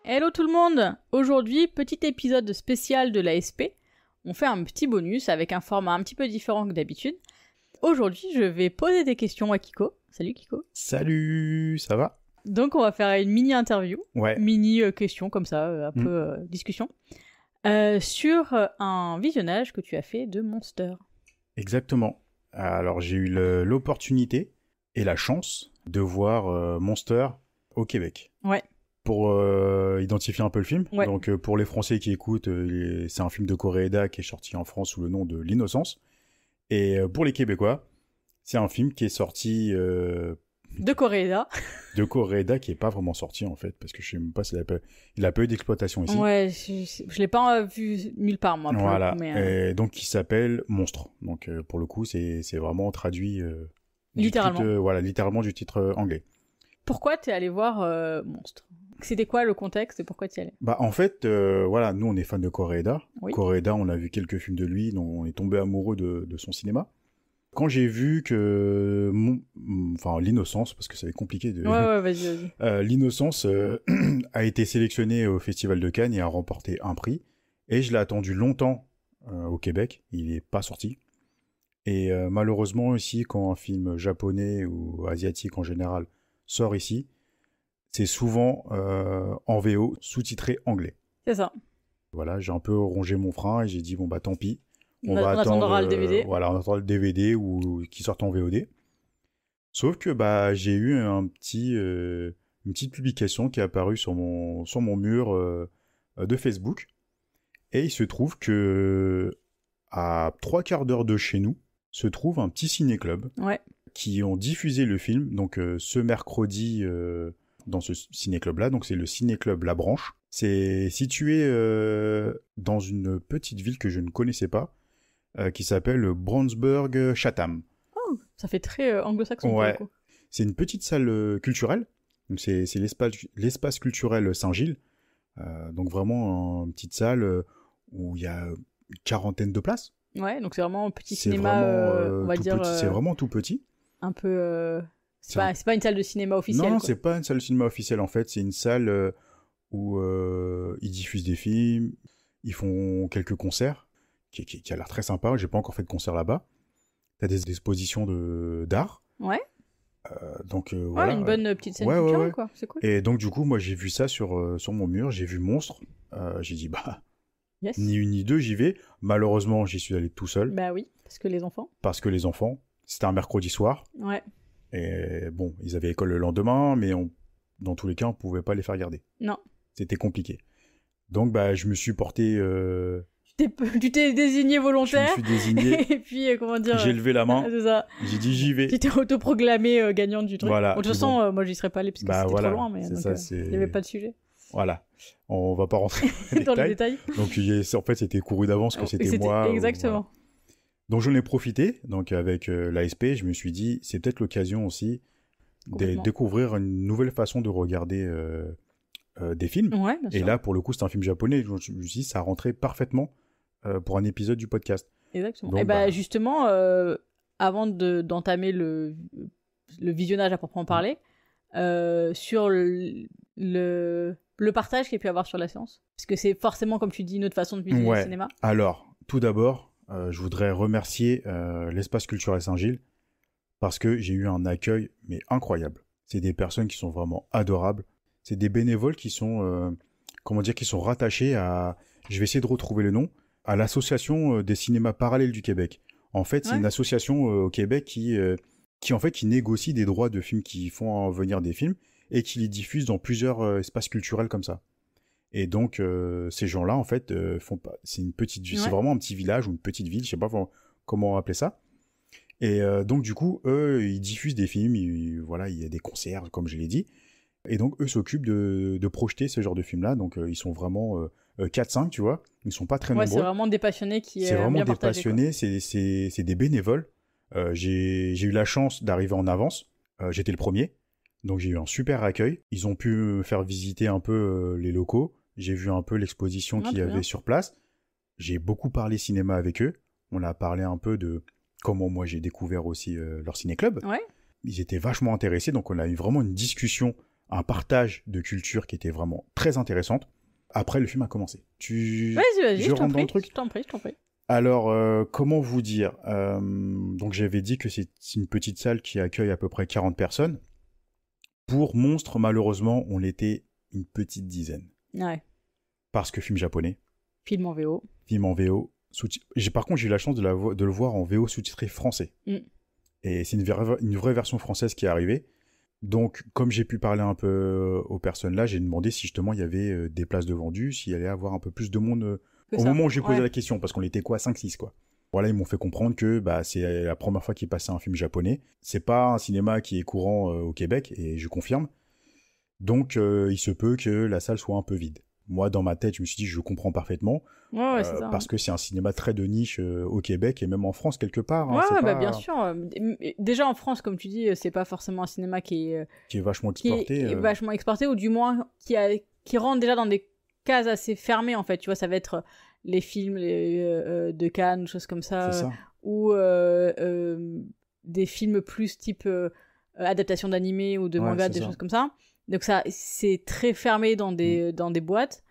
Hello tout le monde! Aujourd'hui, petit épisode spécial de l'ASP. On fait un petit bonus avec un format un petit peu différent que d'habitude. Aujourd'hui, je vais poser des questions à Kiko. Salut Kiko. Salut, ça va? Donc on va faire une mini-interview, Ouais. mini-question comme ça, un peu discussion, sur un visionnage que tu as fait de Monster. Exactement. Alors j'ai eu l'opportunité et la chance de voir Monster au Québec. Ouais. Pour identifier un peu le film. Ouais. Donc pour les Français qui écoutent, c'est un film de Koreeda qui est sorti en France sous le nom de L'Innocence. Et pour les Québécois, c'est un film qui est sorti de Koreeda. De Koreeda qui est pas vraiment sorti en fait, parce que je sais même pas s'il a pas eu d'exploitation ici. Ouais, je l'ai pas vu nulle part moi. Voilà. Coup, mais, Et donc qui s'appelle Monstre. Donc pour le coup, c'est vraiment traduit littéralement. Littéralement du titre anglais. Pourquoi t'es allé voir Monstre? C'était quoi le contexte et pourquoi t'y allais? Bah en fait, nous on est fans de Koreeda. Oui. Koreeda, on a vu quelques films de lui, donc on est tombé amoureux de son cinéma. Quand j'ai vu que L'Innocence, parce que ça va être compliqué de... Ouais, vas-y. L'Innocence a été sélectionné au Festival de Cannes et a remporté un prix. Et je l'ai attendu longtemps au Québec. Il n'est pas sorti. Et malheureusement, ici, quand un film japonais ou asiatique en général sort ici, c'est souvent en VO, sous-titré anglais. C'est ça. Voilà, j'ai un peu rongé mon frein et j'ai dit, bon bah tant pis. On attendra le DVD. Voilà, on attendra le DVD ou qui sorte en VOD. Sauf que bah j'ai eu une petite publication qui est apparue sur mon mur de Facebook. Et il se trouve que à 3/4 d'heure de chez nous se trouve un petit ciné-club qui ont diffusé le film donc ce mercredi dans ce ciné-club-là. Donc c'est le ciné-club La Branche. C'est situé dans une petite ville que je ne connaissais pas. Qui s'appelle Brownsburg-Chatham. Oh, ça fait très anglo-saxon. Ouais. C'est une petite salle culturelle. Donc c'est l'espace culturel Saint-Gilles. Donc vraiment une petite salle où il y a une quarantaine de places. Ouais, donc c'est vraiment un petit cinéma, on va dire. C'est vraiment tout petit. Un peu. C'est pas une salle de cinéma officielle. Non, quoi. c'est pas une salle de cinéma officielle en fait. C'est une salle où ils diffusent des films, ils font quelques concerts. Qui a l'air très sympa. J'ai pas encore fait de concert là-bas. T'as des expositions d'art. Ouais. Voilà. Une bonne petite scène culturelle, quoi. C'est cool. Et donc, du coup, moi, j'ai vu ça sur mon mur. J'ai vu Monstre. J'ai dit, yes. Ni une ni deux, j'y vais. Malheureusement, j'y suis allé tout seul. Bah oui, parce que les enfants. C'était un mercredi soir. Ouais. Et bon, ils avaient école le lendemain, mais dans tous les cas, on pouvait pas les faire garder. Non. C'était compliqué. Donc, je me suis porté... Tu t'es désigné volontaire. Je me suis désigné. Et puis, comment dire... J'ai levé la main. C'est ça. J'ai dit, j'y vais. Tu t'es autoproclamé gagnante du truc. Voilà. Bon, de toute façon, moi, j'y serais pas allé parce que c'était trop loin. Mais il n'y avait pas de sujet. Voilà. On va pas rentrer dans les détails. Donc, en fait, c'était couru d'avance que c'était moi. Exactement. Voilà. Donc, j'en ai profité. Donc, avec l'ASP, je me suis dit, c'est peut-être l'occasion aussi de découvrir une nouvelle façon de regarder des films. Ouais, bien sûr. Et là, pour le coup, c'est un film japonais. Je me suis dit, ça rentrait parfaitement pour un épisode du podcast. Exactement. Donc, et justement, avant d'entamer le visionnage à proprement parler, sur le partage qu'il y a pu avoir sur la séance. Parce que c'est forcément, comme tu dis, une autre façon de visionner le cinéma. Alors, tout d'abord, je voudrais remercier l'espace culturel Saint-Gilles parce que j'ai eu un accueil mais incroyable. C'est des personnes qui sont vraiment adorables. C'est des bénévoles qui sont, qui sont rattachés à... Je vais essayer de retrouver le nom. À l'association des cinémas parallèles du Québec. En fait, c'est une association au Québec qui négocie des droits de films qui font venir des films et qui les diffuse dans plusieurs espaces culturels comme ça. Et donc, ces gens-là, en fait, c'est une petite ville, c'est vraiment un petit village ou une petite ville, je sais pas comment appeler ça. Et donc, du coup, eux, ils diffusent des films, il y a des concerts, comme je l'ai dit. Et donc, eux s'occupent de projeter ce genre de films-là. Donc, ils sont vraiment 4-5, tu vois. Ils sont pas très nombreux. C'est vraiment des passionnés qui C'est vraiment bien des partagé, passionnés, c'est des bénévoles. J'ai eu la chance d'arriver en avance. J'étais le premier. Donc, j'ai eu un super accueil. Ils ont pu me faire visiter un peu les locaux. J'ai vu un peu l'exposition qu'il y avait sur place. J'ai beaucoup parlé cinéma avec eux. On a parlé un peu de comment moi j'ai découvert aussi leur ciné-club. Ouais. Ils étaient vachement intéressés, donc on a eu vraiment une discussion un partage de culture qui était vraiment très intéressante. Après, le film a commencé. Vas-y, je rentre dans le truc. Je t'en prie. Alors, comment vous dire donc, j'avais dit que c'est une petite salle qui accueille à peu près 40 personnes. Pour Monstre, malheureusement, on était une petite dizaine. Ouais. Parce que film japonais. Film en VO. Film en VO. Par contre, j'ai eu la chance de le voir en VO sous-titré français. Et c'est une vraie version française qui est arrivée. Donc, comme j'ai pu parler un peu aux personnes là, j'ai demandé si justement il y avait des places de vendues, s'il y allait avoir un peu plus de monde au moment où j'ai posé la question, parce qu'on était quoi, 5-6 quoi. Voilà, ils m'ont fait comprendre que c'est la première fois qu'ils passaient un film japonais. C'est pas un cinéma qui est courant au Québec, et je confirme. Donc, il se peut que la salle soit un peu vide. Moi, dans ma tête, je me suis dit, je comprends parfaitement, c'est ça, parce que c'est un cinéma très de niche au Québec, et même en France, quelque part. Bien sûr. Déjà, en France, comme tu dis, c'est pas forcément un cinéma qui est vachement exporté. Qui est vachement exporté, ou du moins qui rentre déjà dans des cases assez fermées, en fait. Tu vois, ça va être les films de Cannes, choses comme ça. Ou des films plus type adaptation d'animé ou de manga, des choses comme ça. Donc ça, c'est très fermé dans des boîtes.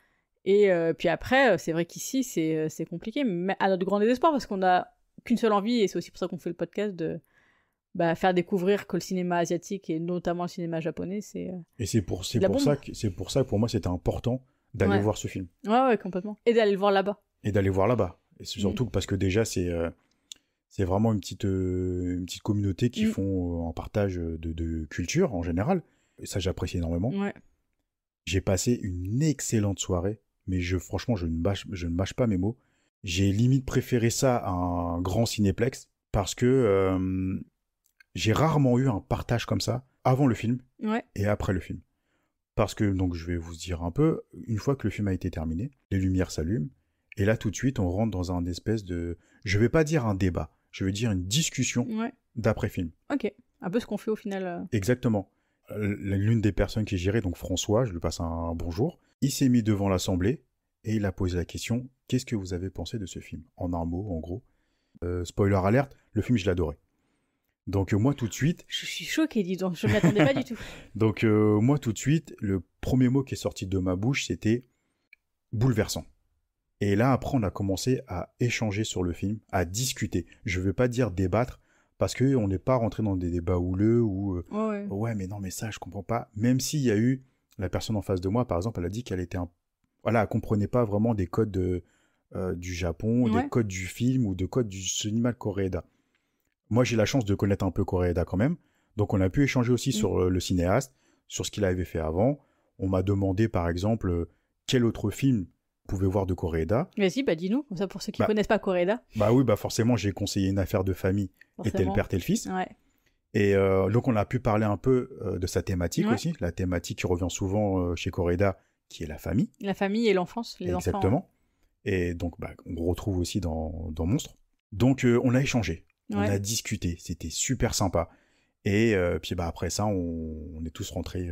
Et puis après, c'est vrai qu'ici, c'est compliqué, mais à notre grand désespoir, parce qu'on n'a qu'une seule envie, et c'est aussi pour ça qu'on fait le podcast, de faire découvrir que le cinéma asiatique, et notamment le cinéma japonais, c'est... Et c'est pour ça que pour moi, c'était important d'aller voir ce film. Ouais, complètement. Et d'aller le voir là-bas. Et c'est surtout parce que déjà, c'est vraiment une petite communauté qui font un partage de culture, en général. Et ça, j'apprécie énormément. Ouais. J'ai passé une excellente soirée, mais franchement, je ne mâche pas mes mots. J'ai limite préféré ça à un grand cinéplex, parce que j'ai rarement eu un partage comme ça avant le film et après le film. Parce que, donc, je vais vous dire un peu, une fois que le film a été terminé, les lumières s'allument, et là, tout de suite, on rentre dans un espèce de... Je vais pas dire un débat, je vais dire une discussion d'après-film. Ok, un peu ce qu'on fait au final. Exactement. L'une des personnes qui gérait, donc François, je lui passe un bonjour, il s'est mis devant l'assemblée, et il a posé la question, qu'est-ce que vous avez pensé de ce film? En un mot, en gros. Spoiler alerte, le film, je l'adorais. Donc moi tout de suite... Je suis choquée, dis donc, je ne m'attendais pas du tout. Donc moi tout de suite, le premier mot qui est sorti de ma bouche, c'était bouleversant. Et là après, on a commencé à échanger sur le film, à discuter. Je ne veux pas dire débattre, parce qu'on n'est pas rentré dans des débats houleux, ou ouais mais non mais ça je comprends pas. Même s'il y a eu, la personne en face de moi par exemple, elle a dit qu'elle était elle comprenait pas vraiment des codes du Japon, des codes du film, ou des codes du cinéma de Koreeda. Moi, j'ai la chance de connaître un peu Koreeda quand même. Donc, on a pu échanger aussi sur le cinéaste, sur ce qu'il avait fait avant. On m'a demandé, par exemple, quel autre film vous pouvez voir de Koreeda. Vas-y, dis-nous, comme ça pour ceux qui ne connaissent pas Koreeda. Oui, forcément, j'ai conseillé Une affaire de famille, et Tel père, tel fils. Ouais. Et donc, on a pu parler un peu de sa thématique aussi. La thématique qui revient souvent chez Koreeda, qui est la famille. La famille et l'enfance, les enfants. Exactement. Et donc, on retrouve aussi dans Monstre. Donc, on a échangé. On a discuté, c'était super sympa. Et puis après ça, on est tous rentrés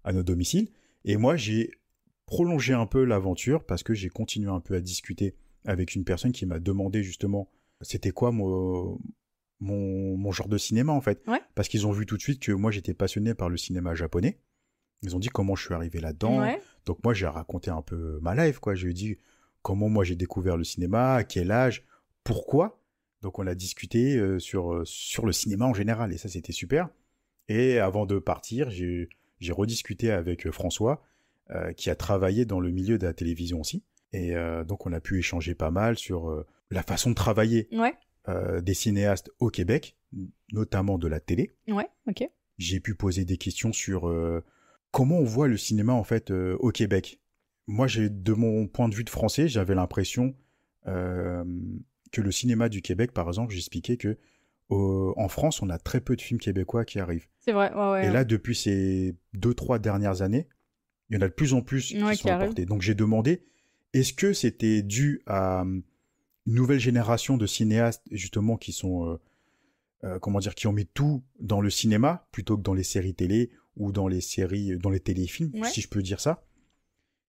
à nos domiciles. Et moi, j'ai prolongé un peu l'aventure, parce que j'ai continué un peu à discuter avec une personne qui m'a demandé justement c'était quoi mon genre de cinéma en fait. Parce qu'ils ont vu tout de suite que moi j'étais passionné par le cinéma japonais. Ils ont dit comment je suis arrivé là-dedans. Donc moi j'ai raconté un peu ma life, quoi. Je lui ai dit comment moi j'ai découvert le cinéma, à quel âge, pourquoi. Donc on a discuté sur le cinéma en général, et ça c'était super. Et avant de partir, j'ai rediscuté avec François, qui a travaillé dans le milieu de la télévision aussi. Et donc on a pu échanger pas mal sur la façon de travailler des cinéastes au Québec, notamment de la télé. J'ai pu poser des questions sur comment on voit le cinéma en fait au Québec. Moi, de mon point de vue de français, j'avais l'impression que le cinéma du Québec, par exemple, j'expliquais que en France, on a très peu de films québécois qui arrivent. C'est vrai, Et là, depuis ces 2-3 dernières années, il y en a de plus en plus qui sont apportés. Donc j'ai demandé, est-ce que c'était dû à une nouvelle génération de cinéastes, justement, qui sont, qui ont mis tout dans le cinéma, plutôt que dans les séries télé, ou dans les téléfilms, si je peux dire ça.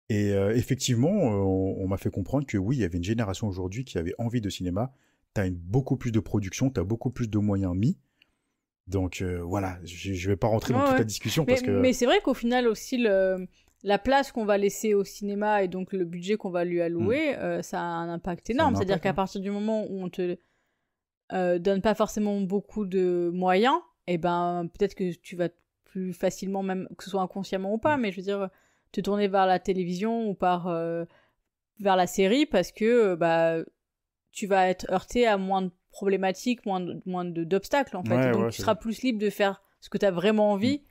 Et effectivement, on m'a fait comprendre que oui, il y avait une génération aujourd'hui qui avait envie de cinéma. Tu as beaucoup plus de production, tu as beaucoup plus de moyens mis. Donc voilà, je vais pas rentrer dans toute la discussion parce que... Mais c'est vrai qu'au final aussi, la place qu'on va laisser au cinéma et donc le budget qu'on va lui allouer, ça a un impact énorme. C'est-à-dire qu'à partir du moment où on te donne pas forcément beaucoup de moyens, et ben peut-être que tu vas plus facilement, même que ce soit inconsciemment ou pas, mais je veux dire, te tourner vers la télévision ou vers la série parce que tu vas être heurté à moins de problématiques, moins d'obstacles en fait. Ouais, et donc ouais, tu seras plus libre de faire ce que tu as vraiment envie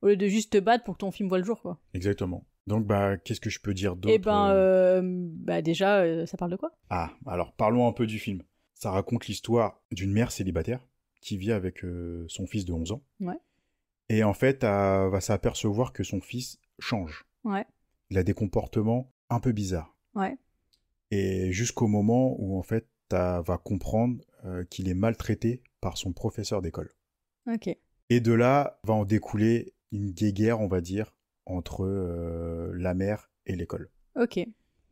au lieu de juste te battre pour que ton film voit le jour, quoi. Exactement. Donc qu'est-ce que je peux dire d'autre? Eh ben déjà, ça parle de quoi? Ah, alors parlons un peu du film. Ça raconte l'histoire d'une mère célibataire qui vit avec son fils de 11 ans. Ouais. Et en fait, elle va s'apercevoir que son fils change. Ouais. Il a des comportements un peu bizarres. Ouais. Et jusqu'au moment où, en fait, elle va comprendre qu'il est maltraité par son professeur d'école. Ok. Et de là, va en découler une guéguerre, on va dire, entre la mère et l'école. Ok.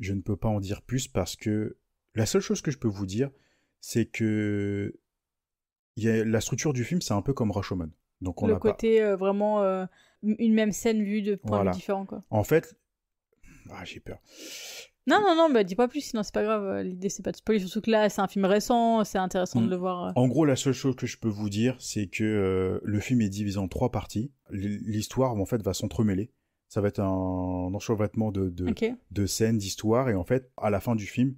Je ne peux pas en dire plus parce que la seule chose que je peux vous dire, c'est que la structure du film, c'est un peu comme Rashomon. Donc on le côté vraiment une même scène vue de points de vue différents, quoi. En fait, j'ai peur. Non, bah dis pas plus, sinon c'est pas grave. L'idée c'est pas de spoiler, surtout que là c'est un film récent, c'est intéressant de le voir. En gros, la seule chose que je peux vous dire, c'est que le film est divisé en 3 parties. L'histoire, en fait, va s'entremêler. Ça va être un enchevêtrement de scènes, d'histoires, et en fait, à la fin du film,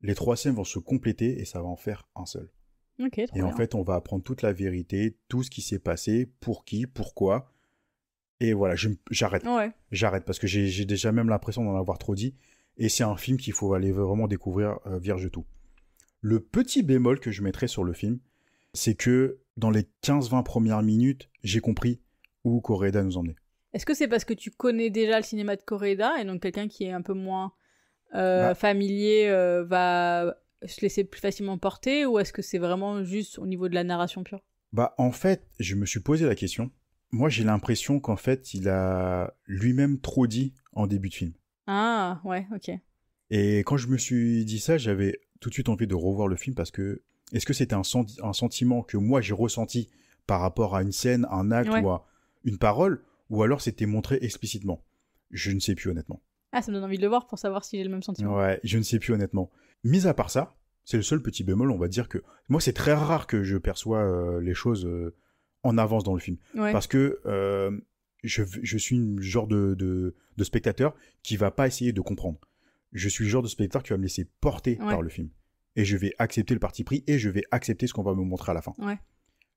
les 3 scènes vont se compléter et ça va en faire un seul. Ok, trop bien. En fait, on va apprendre toute la vérité, tout ce qui s'est passé, pour qui, pourquoi. Et voilà, j'arrête. Ouais. J'arrête parce que j'ai déjà même l'impression d'en avoir trop dit. Et c'est un film qu'il faut aller vraiment découvrir vierge de tout. Le petit bémol que je mettrais sur le film, c'est que dans les 15-20 premières minutes, j'ai compris où Koreeda nous emmenait. Est-ce que c'est parce que tu connais déjà le cinéma de Koreeda et donc quelqu'un qui est un peu moins familier va se laisser plus facilement porter, ou est-ce que c'est vraiment juste au niveau de la narration pure? En fait, je me suis posé la question. Moi, j'ai l'impression qu'en fait, il a lui-même trop dit en début de film. Ah, ouais, ok. Et quand je me suis dit ça, j'avais tout de suite envie de revoir le film parce que est-ce que c'était un sentiment que moi j'ai ressenti par rapport à une scène, un acte ou à une parole, ou alors c'était montré explicitement? Je ne sais plus honnêtement. Ah, ça me donne envie de le voir pour savoir si j'ai le même sentiment. Ouais, je ne sais plus honnêtement. Mis à part ça, c'est le seul petit bémol, on va dire que... Moi, c'est très rare que je perçois les choses en avance dans le film. Ouais. Parce que je suis une genre de spectateur qui va pas essayer de comprendre. Je suis le genre de spectateur qui va me laisser porter par le film. Et je vais accepter le parti pris et je vais accepter ce qu'on va me montrer à la fin. Ouais.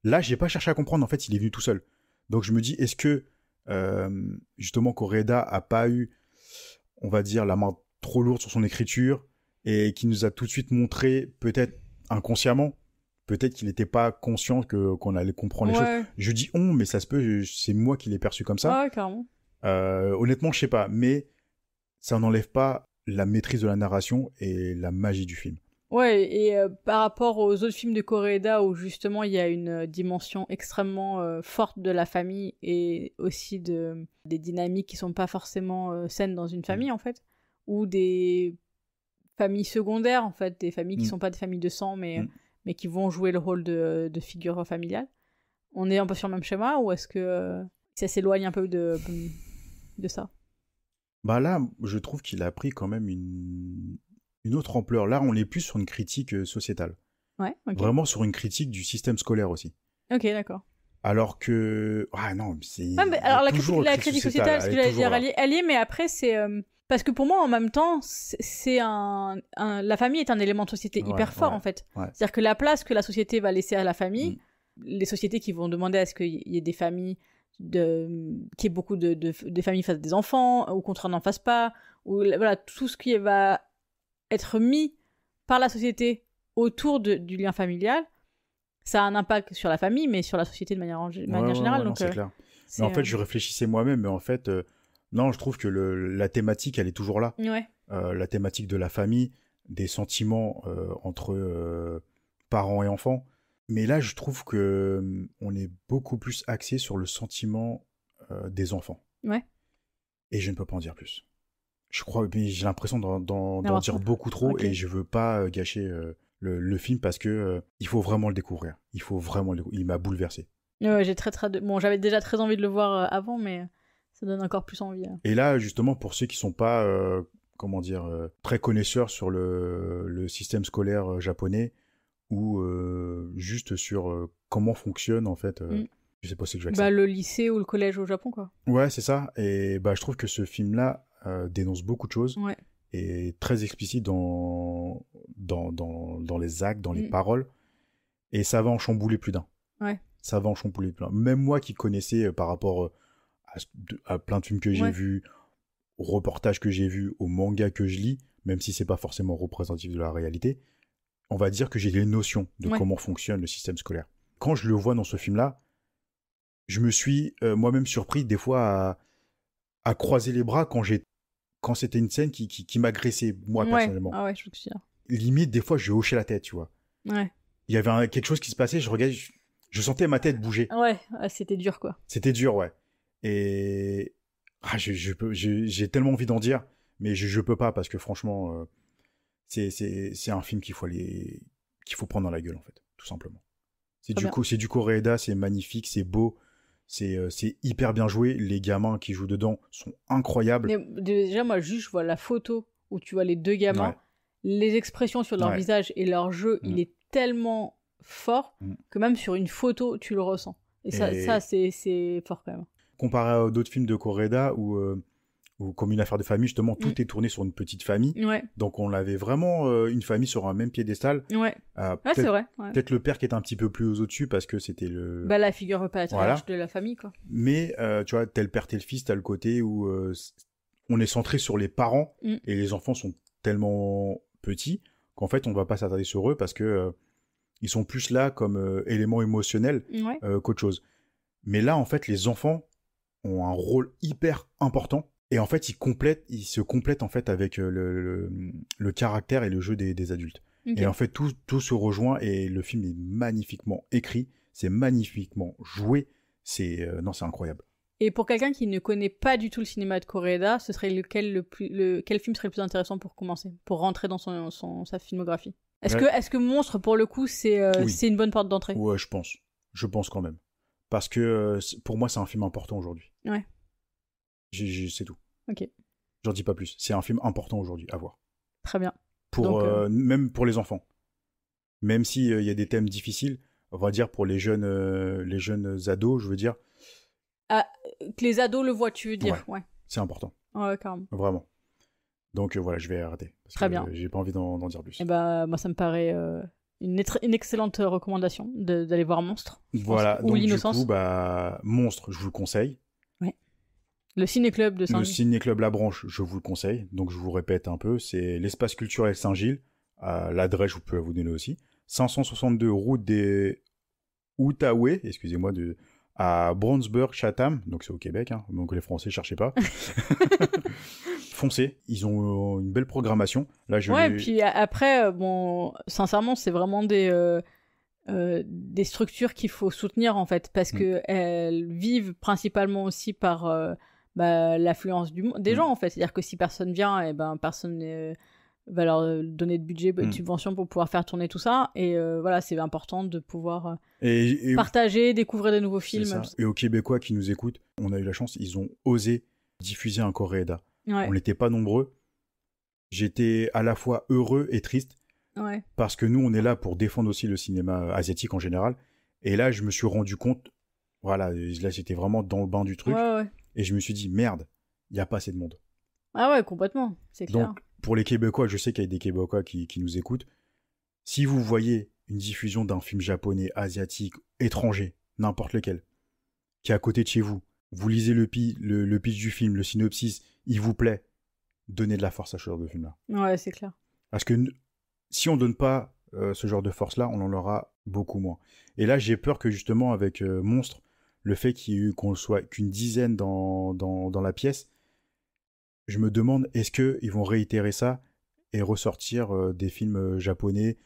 Là, j'ai pas cherché à comprendre. En fait, il est venu tout seul. Donc, je me dis, est-ce que, justement, Koreeda a pas eu, on va dire, la main trop lourde sur son écriture et qui nous a tout de suite montré, peut-être inconsciemment, peut-être qu'il n'était pas conscient qu'on allait comprendre les choses. Je dis mais ça se peut, c'est moi qui l'ai perçu comme ça. Ouais, carrément. Honnêtement, je sais pas, mais ça n'enlève pas la maîtrise de la narration et la magie du film. Ouais, et par rapport aux autres films de Koreeda où justement il y a une dimension extrêmement forte de la famille et aussi des dynamiques qui sont pas forcément saines dans une famille en fait, ou des familles secondaires en fait, des familles qui sont pas des familles de sang mais qui vont jouer le rôle de figure familiale. On est un peu sur le même schéma ou est-ce que ça s'éloigne un peu de ça? Là, je trouve qu'il a pris quand même une autre ampleur. Là, on est plus sur une critique sociétale. Ouais, ok. Vraiment sur une critique du système scolaire aussi. Ok, d'accord. Alors que... non, c'est... mais alors la critique sociétale, ce que j'allais dire, elle y est, mais après, c'est... Parce que pour moi, en même temps, c'est la famille est un élément de société hyper fort, en fait. Ouais. C'est-à-dire que la place que la société va laisser à la famille, les sociétés qui vont demander à ce qu'il y ait des familles, qu'il y ait beaucoup de familles fassent des enfants, ou au contraire n'en fassent pas, ou voilà, tout ce qui va être mis par la société autour du lien familial, ça a un impact sur la famille, mais sur la société de manière générale. Donc, c'est clair. Mais en fait, je réfléchissais moi-même, mais en fait... Non, je trouve que la thématique, elle est toujours là. Ouais. La thématique de la famille, des sentiments entre parents et enfants. Mais là, je trouve que on est beaucoup plus axé sur le sentiment des enfants. Ouais. Et je ne peux pas en dire plus. Je crois, mais j'ai l'impression d'en dire beaucoup trop et je veux pas gâcher le film parce que il faut vraiment le découvrir. Il m'a bouleversé. Ouais, j'ai bon, j'avais déjà très envie de le voir avant, mais ça donne encore plus envie. Et là, justement, pour ceux qui sont pas, comment dire, très connaisseurs sur le système scolaire japonais, ou juste sur comment fonctionne, en fait, je sais pas si je vais Bah, le lycée ou le collège au Japon, quoi. Ouais, c'est ça. Et bah, je trouve que ce film-là dénonce beaucoup de choses Ouais. et est très explicite dans les actes, dans les paroles. Et ça va en chambouler plus d'un. Ouais. Ça va en chambouler plus d'un. Même moi qui connaissais par rapport à plein de films que j'ai vus, aux reportages que j'ai vus, aux mangas que je lis, même si c'est pas forcément représentatif de la réalité, on va dire que j'ai des notions de comment fonctionne le système scolaire. Quand je le vois dans ce film-là, je me suis moi-même surpris des fois à croiser les bras quand c'était une scène qui m'agressait, moi, personnellement. Ah ouais, je me souviens. Limite, des fois, je hochais la tête, tu vois. Ouais. Il y avait quelque chose qui se passait, je regardais, je sentais ma tête bouger. Ouais, c'était dur, quoi. C'était dur, ouais. Et j'ai tellement envie d'en dire, mais je peux pas, parce que franchement, c'est un film qu'il faut prendre dans la gueule, en fait, tout simplement. C'est du Koreeda, c'est magnifique, c'est beau. C'est hyper bien joué. Les gamins qui jouent dedans sont incroyables. Mais déjà, moi, juste, je vois la photo où tu vois les deux gamins, les expressions sur leur visage et leur jeu, il est tellement fort que même sur une photo, tu le ressens. Et ça c'est fort quand même. Comparé à d'autres films de Koreeda où comme Une affaire de famille, justement, tout est tourné sur une petite famille. Ouais. Donc on avait vraiment une famille sur un même piédestal. Ouais. C'est vrai. Ouais. Peut-être le père qui est un petit peu plus au-dessus parce que c'était le... Bah, la figure patriarche de la famille, quoi. Mais, tu vois, tel père, tel fils, t'as le côté où on est centré sur les parents et les enfants sont tellement petits qu'en fait, on va pas s'attarder sur eux parce que ils sont plus là comme élément émotionnel qu'autre chose. Mais là, en fait, les enfants ont un rôle hyper important. Et en fait, ils se complètent en fait avec le caractère et le jeu des adultes. Okay. Et en fait, tout se rejoint et le film est magnifiquement écrit, c'est magnifiquement joué, c'est incroyable. Et pour quelqu'un qui ne connaît pas du tout le cinéma de Koreeda, ce serait quel film serait le plus intéressant pour commencer, pour rentrer dans sa filmographie? Est-ce que Monstre, pour le coup, c'est une bonne porte d'entrée? Ouais, je pense quand même. Parce que pour moi, c'est un film important aujourd'hui. Ouais. C'est tout. Ok. J'en dis pas plus. C'est un film important aujourd'hui à voir. Très bien. Même pour les enfants. Même s'il y a des thèmes difficiles, on va dire pour les jeunes ados, je veux dire. Ah, que les ados le voient, tu veux dire? Ouais. C'est important. Ouais, carrément. Vraiment. Donc voilà, je vais arrêter. Très bien. J'ai pas envie d'en dire plus. Et bah, moi, ça me paraît une excellente recommandation d'aller voir Monstre. Voilà. Ou donc L'Innocence. Du coup, Monstre, je vous le conseille. Le Ciné-Club de Saint-Gilles. Le Ciné-Club La Branche, je vous le conseille. Donc, je vous répète un peu, c'est l'espace culturel Saint-Gilles. L'adresse, je peux vous donner aussi. 562 route des Outaouais, excusez-moi, à Brownsburg, Chatham. Donc, c'est au Québec, hein. Donc, les Français, cherchez pas. Foncez. Ils ont une belle programmation. Là, puis après, sincèrement, c'est vraiment des structures qu'il faut soutenir, en fait, parce qu'elles vivent principalement aussi par... l'affluence des gens, en fait. C'est-à-dire que si personne vient, personne va leur donner de budget, de subvention pour pouvoir faire tourner tout ça. Et voilà, c'est important de pouvoir partager, découvrir de nouveaux films. Et aux Québécois qui nous écoutent, on a eu la chance, ils ont osé diffuser un Koreeda. Ouais. On n'était pas nombreux. J'étais à la fois heureux et triste. Ouais. Parce que nous, on est là pour défendre aussi le cinéma asiatique en général. Et là, je me suis rendu compte, voilà, là, j'étais vraiment dans le bain du truc. Ouais. Et je me suis dit, merde, il n'y a pas assez de monde. Ah ouais, complètement, c'est clair. Donc, pour les Québécois, je sais qu'il y a des Québécois qui nous écoutent. Si vous voyez une diffusion d'un film japonais, asiatique, étranger, n'importe lequel, qui est à côté de chez vous, vous lisez le pitch du film, le synopsis, il vous plaît, donnez de la force à ce genre de film-là. Ouais, c'est clair. Parce que si on ne donne pas ce genre de force-là, on en aura beaucoup moins. Et là, j'ai peur que justement, avec Monstre, le fait qu'on soit qu'une dizaine dans la pièce, je me demande, est-ce qu'ils vont réitérer ça et ressortir des films japonais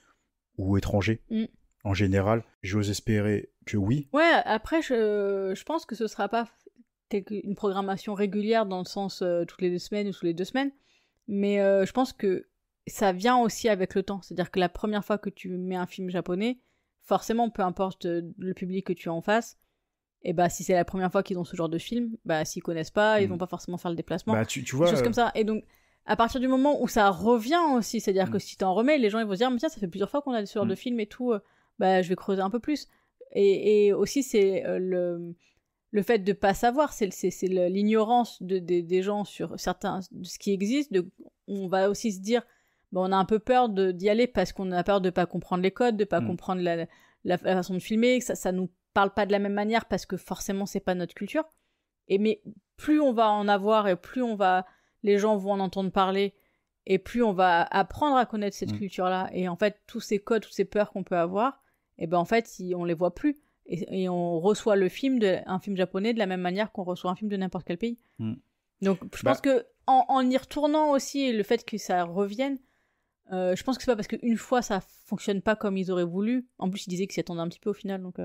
ou étrangers en général? J'ose espérer que oui. Ouais, après, je pense que ce sera pas une programmation régulière dans le sens toutes les 2 semaines ou tous les 2 semaines, mais je pense que ça vient aussi avec le temps. C'est-à-dire que la première fois que tu mets un film japonais, forcément, peu importe le public que tu as en face, Et bah, si c'est la première fois qu'ils ont ce genre de film, bah, s'ils connaissent pas, ils vont pas forcément faire le déplacement. Bah, tu vois, des choses comme ça. Et donc, à partir du moment où ça revient aussi, c'est-à-dire que si t'en remets, les gens ils vont se dire, mais tiens, ça fait plusieurs fois qu'on a ce genre de film et tout, bah, je vais creuser un peu plus. Et aussi, c'est le fait de pas savoir, c'est l'ignorance des gens sur certains, de ce qui existe. On va aussi se dire, bah, on a un peu peur d'y aller parce qu'on a peur de pas comprendre les codes, de pas comprendre la façon de filmer, que ça nous parle pas de la même manière parce que forcément c'est pas notre culture. Mais plus on va en avoir et plus les gens vont en entendre parler et plus on va apprendre à connaître cette culture-là. Et en fait, tous ces codes, toutes ces peurs qu'on peut avoir, et ben en fait, on les voit plus. Et on reçoit un film japonais de la même manière qu'on reçoit un film de n'importe quel pays. Donc je pense que en y retournant aussi, et le fait que ça revienne, je pense que c'est pas parce qu'une fois ça fonctionne pas comme ils auraient voulu. En plus, ils disaient qu'ils s'y attendaient un petit peu au final. Donc,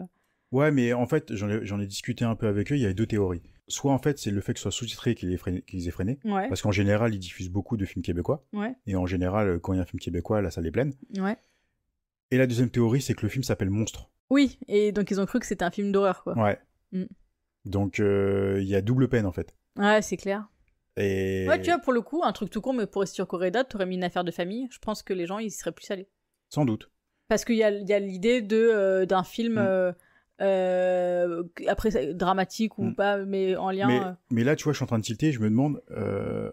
Ouais, mais en fait, j'en ai discuté un peu avec eux, il y avait deux théories. Soit en fait, c'est le fait que ce soit sous-titré qu'ils aient freiné. Ouais. Parce qu'en général, ils diffusent beaucoup de films québécois. Ouais. Et en général, quand il y a un film québécois, la salle est pleine. Ouais. Et la deuxième théorie, c'est que le film s'appelle Monstre. Oui, et donc ils ont cru que c'était un film d'horreur, quoi. Ouais. Donc, il y a double peine, en fait. Ouais, c'est clair. Et... Ouais, tu vois, pour le coup, un truc tout con, mais pour rester sur Coréda, t'aurais mis une affaire de famille, je pense que les gens, ils y seraient plus allés. Sans doute. Parce qu'il y a l'idée d'un film, après, dramatique ou pas, mais en lien... Mais là, tu vois, je suis en train de tilter, je me demande,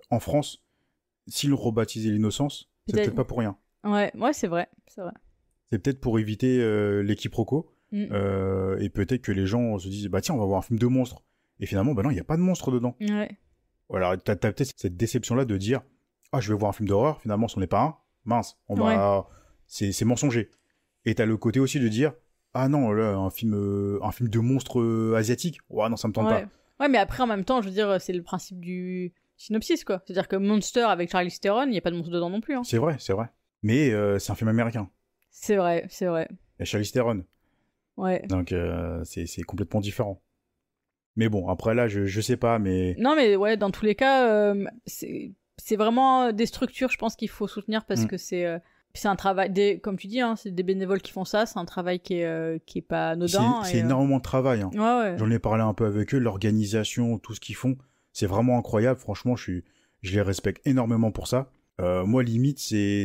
en France, s'ils rebaptisaient L'Innocence, c'est peut-être pas pour rien. Ouais, c'est vrai, c'est vrai. C'est peut-être pour éviter les quiproquos, et peut-être que les gens se disent, bah tiens, on va voir un film de monstres. Et finalement, bah non, il n'y a pas de monstre dedans. Ouais. Alors, t'as peut-être cette déception-là de dire, ah, je vais voir un film d'horreur, finalement, ce n'est pas un. Mince, c'est mensonger. Et t'as le côté aussi de dire, ah non, là, un film de monstre asiatique, ouais, non, ça me tente pas. Ouais, mais après, en même temps, je veux dire, c'est le principe du synopsis, quoi. C'est-à-dire que Monster avec Charlize Theron, il n'y a pas de monstre dedans non plus. Hein. C'est vrai. Mais c'est un film américain. C'est vrai. Et Charlize Theron. Ouais. Donc, c'est complètement différent. Mais bon, après là, je sais pas, mais... Non, mais ouais, dans tous les cas, c'est vraiment des structures, je pense, qu'il faut soutenir parce que c'est un travail, comme tu dis, hein, c'est des bénévoles qui font ça, c'est un travail qui est pas anodin. C'est énormément de travail. Hein. Ouais. J'en ai parlé un peu avec eux, l'organisation, tout ce qu'ils font, c'est vraiment incroyable. Franchement, je les respecte énormément pour ça. Moi, limite, c'est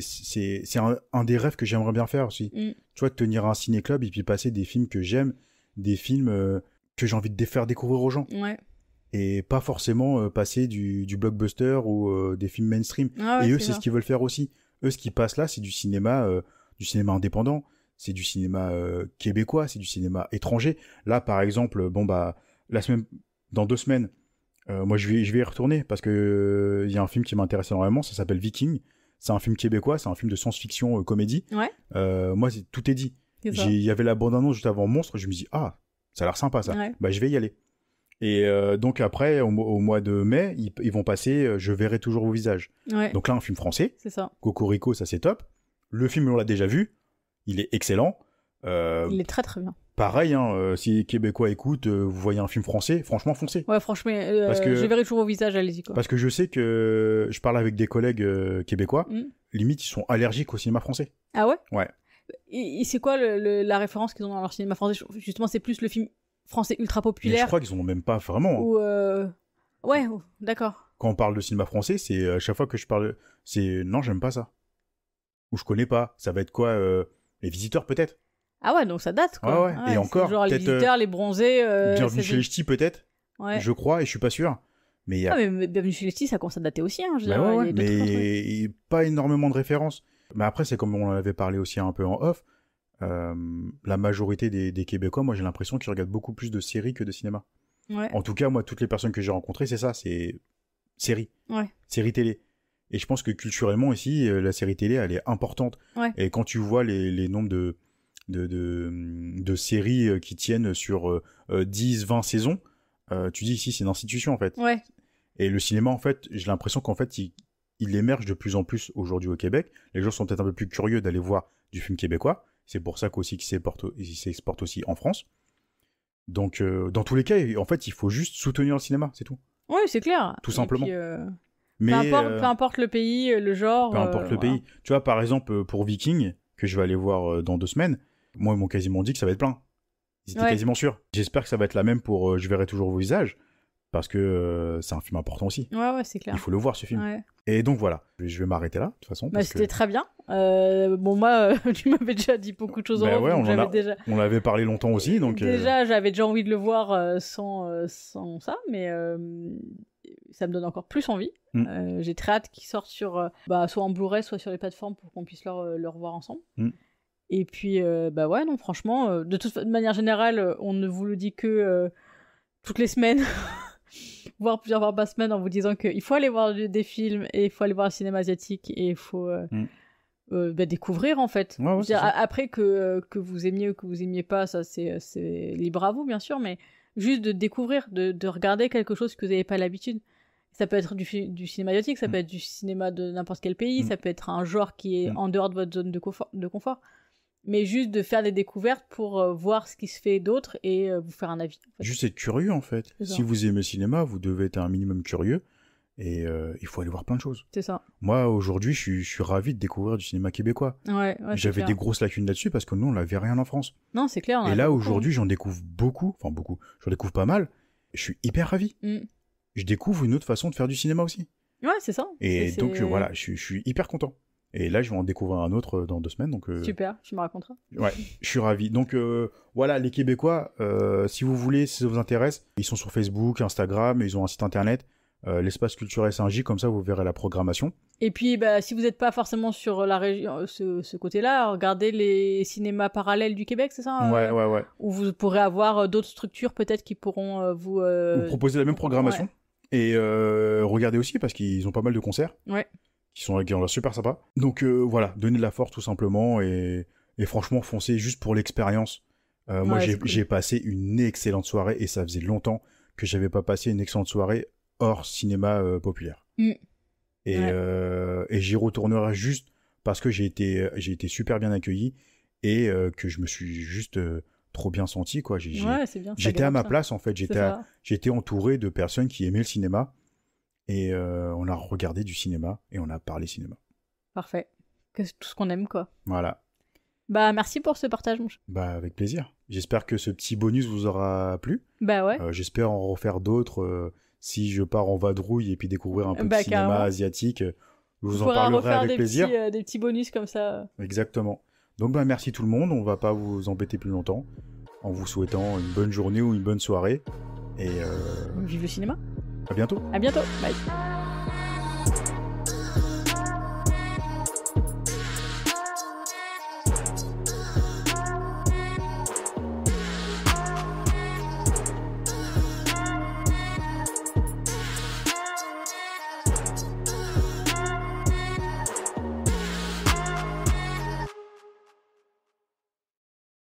un des rêves que j'aimerais bien faire aussi. Tu vois, de tenir un ciné-club et puis passer des films que j'aime, des films que j'ai envie de faire découvrir aux gens. Ouais. Et pas forcément passer du blockbuster ou des films mainstream. Et eux, c'est ce qu'ils veulent faire aussi. Eux, ce qui passe là, c'est du cinéma indépendant, c'est du cinéma québécois, c'est du cinéma étranger. Là, par exemple, dans 2 semaines, moi, je vais y retourner parce que il y a un film qui m'intéresse énormément, ça s'appelle Viking. C'est un film québécois, c'est un film de science-fiction comédie. Ouais. Moi, tout est dit. Il y avait la bande-annonce juste avant Monstre, je me dis, ah, ça a l'air sympa ça. Ouais. Bah, je vais y aller. Et donc après, au mois de mai, ils vont passer Je verrai toujours vos visages. Ouais. Donc là, un film français. C'est ça. Cocorico, ça c'est top. Le film, on l'a déjà vu. Il est excellent. Il est très très bien. Pareil, hein, si les Québécois écoutent, vous voyez un film français, franchement, foncez. Ouais, franchement, je verrai toujours vos visages, allez-y quoi. Parce que je sais que je parle avec des collègues québécois, limite ils sont allergiques au cinéma français. Ah ouais? Ouais. Et c'est quoi la référence qu'ils ont dans leur cinéma français? Justement, c'est plus le film français ultra populaire. Mais je crois qu'ils en ont même pas vraiment. Ou ouais, d'accord. Quand on parle de cinéma français, c'est à chaque fois que je parle, c'est non, j'aime pas ça. Ou je connais pas. Ça va être quoi Les Visiteurs peut-être. Ah ouais, donc ça date quoi. Ouais. Et encore, genre les Visiteurs, les Bronzés. Bienvenue chez les Ch'tis peut-être. Ouais. Je crois et je suis pas sûr. Mais mais Bienvenue chez les Ch'tis, ça commence à dater aussi. Hein, mais pas énormément de références. Mais après, c'est comme on en avait parlé aussi un peu en off. La majorité des Québécois, moi j'ai l'impression qu'ils regardent beaucoup plus de séries que de cinéma. Ouais. En tout cas, moi, toutes les personnes que j'ai rencontrées, c'est ça, c'est séries. Ouais. Séries télé. Et je pense que culturellement ici, la série télé, elle est importante. Ouais. Et quand tu vois les nombres de séries qui tiennent sur 10, 20 saisons, tu dis ici, c'est une institution en fait. Ouais. Et le cinéma, en fait, j'ai l'impression qu'en fait, il émerge de plus en plus aujourd'hui au Québec. Les gens sont peut-être un peu plus curieux d'aller voir du film québécois. C'est pour ça qu'aussi qu'il s'exporte aussi en France. Donc, dans tous les cas, en fait, il faut juste soutenir le cinéma, c'est tout. Oui, c'est clair. Tout simplement. Puis, mais, peu importe le pays, le genre. Peu importe le pays. Tu vois, par exemple, pour Viking, que je vais aller voir dans 2 semaines, moi, ils m'ont quasiment dit que ça va être plein. Ils étaient quasiment sûrs. J'espère que ça va être la même pour Je verrai toujours vos visages, parce que c'est un film important aussi. Ouais, c'est clair. Il faut le voir, ce film. Ouais. Et donc voilà, je vais m'arrêter là, de toute façon. C'était très bien. Bon, moi, tu m'avais déjà dit beaucoup de choses en off, donc on avait parlé longtemps aussi. Donc, déjà, j'avais déjà envie de le voir sans ça, mais ça me donne encore plus envie. J'ai très hâte qu'il sorte sur, soit en Blu-ray, soit sur les plateformes pour qu'on puisse le revoir ensemble. Et puis, non, franchement, de toute manière générale, on ne vous le dit que toutes les semaines, voire plusieurs fois par semaine, en vous disant qu'il faut aller voir des films et il faut aller voir le cinéma asiatique et il faut découvrir, en fait. Après, que vous aimiez ou que vous aimiez pas, ça c'est libre à vous, bien sûr, mais juste de découvrir, de regarder quelque chose que vous n'avez pas l'habitude. Ça peut être du cinéma asiatique, ça peut être du cinéma de n'importe quel pays, ça peut être un genre qui est en dehors de votre zone de confort. Mais juste de faire des découvertes pour voir ce qui se fait d'autre et vous faire un avis. En fait. Juste être curieux, en fait. Si vous aimez le cinéma, vous devez être un minimum curieux et il faut aller voir plein de choses. C'est ça. Moi, aujourd'hui, je suis ravi de découvrir du cinéma québécois. J'avais des grosses lacunes là-dessus parce que nous, on n'avait rien en France. Non, c'est clair. Et là, aujourd'hui, j'en découvre beaucoup. J'en découvre pas mal. Je suis hyper ravi. Je découvre une autre façon de faire du cinéma aussi. Ouais, c'est ça. Et donc, voilà, je suis hyper content. Et là, je vais en découvrir un autre dans 2 semaines. Donc, super, tu me raconteras. Ouais, je suis ravi. Donc voilà, les Québécois, si vous voulez, si ça vous intéresse, ils sont sur Facebook, Instagram, ils ont un site internet, l'espace culturel Saint-J, comme ça vous verrez la programmation. Et puis, si vous n'êtes pas forcément sur la région, ce côté-là, regardez les cinémas parallèles du Québec, c'est ça Ouais. Où vous pourrez avoir d'autres structures peut-être qui pourront vous proposer la même programmation. Ouais. Et regardez aussi, parce qu'ils ont pas mal de concerts. Ouais. Qui ont l'air super sympa. Donc voilà, donnez de la force tout simplement et franchement foncez juste pour l'expérience. Moi j'ai passé une excellente soirée et ça faisait longtemps que j'avais pas passé une excellente soirée hors cinéma populaire. Et j'y retournerai juste parce que j'ai été super bien accueilli et que je me suis juste trop bien senti quoi. C'est bien. J'étais à ma place en fait, j'étais entouré de personnes qui aimaient le cinéma. Et on a regardé du cinéma et on a parlé cinéma. Parfait. Tout ce qu'on aime, quoi. Voilà. Merci pour ce partage, mon chat. Avec plaisir. J'espère que ce petit bonus vous aura plu. Ouais. J'espère en refaire d'autres si je pars en vadrouille et puis découvrir un peu de cinéma asiatique. Je vous en parlerai avec plaisir. Des petits bonus comme ça. Exactement. Donc merci tout le monde. On va pas vous embêter plus longtemps en vous souhaitant une bonne journée ou une bonne soirée. Et vive le cinéma. À bientôt. À bientôt. Bye.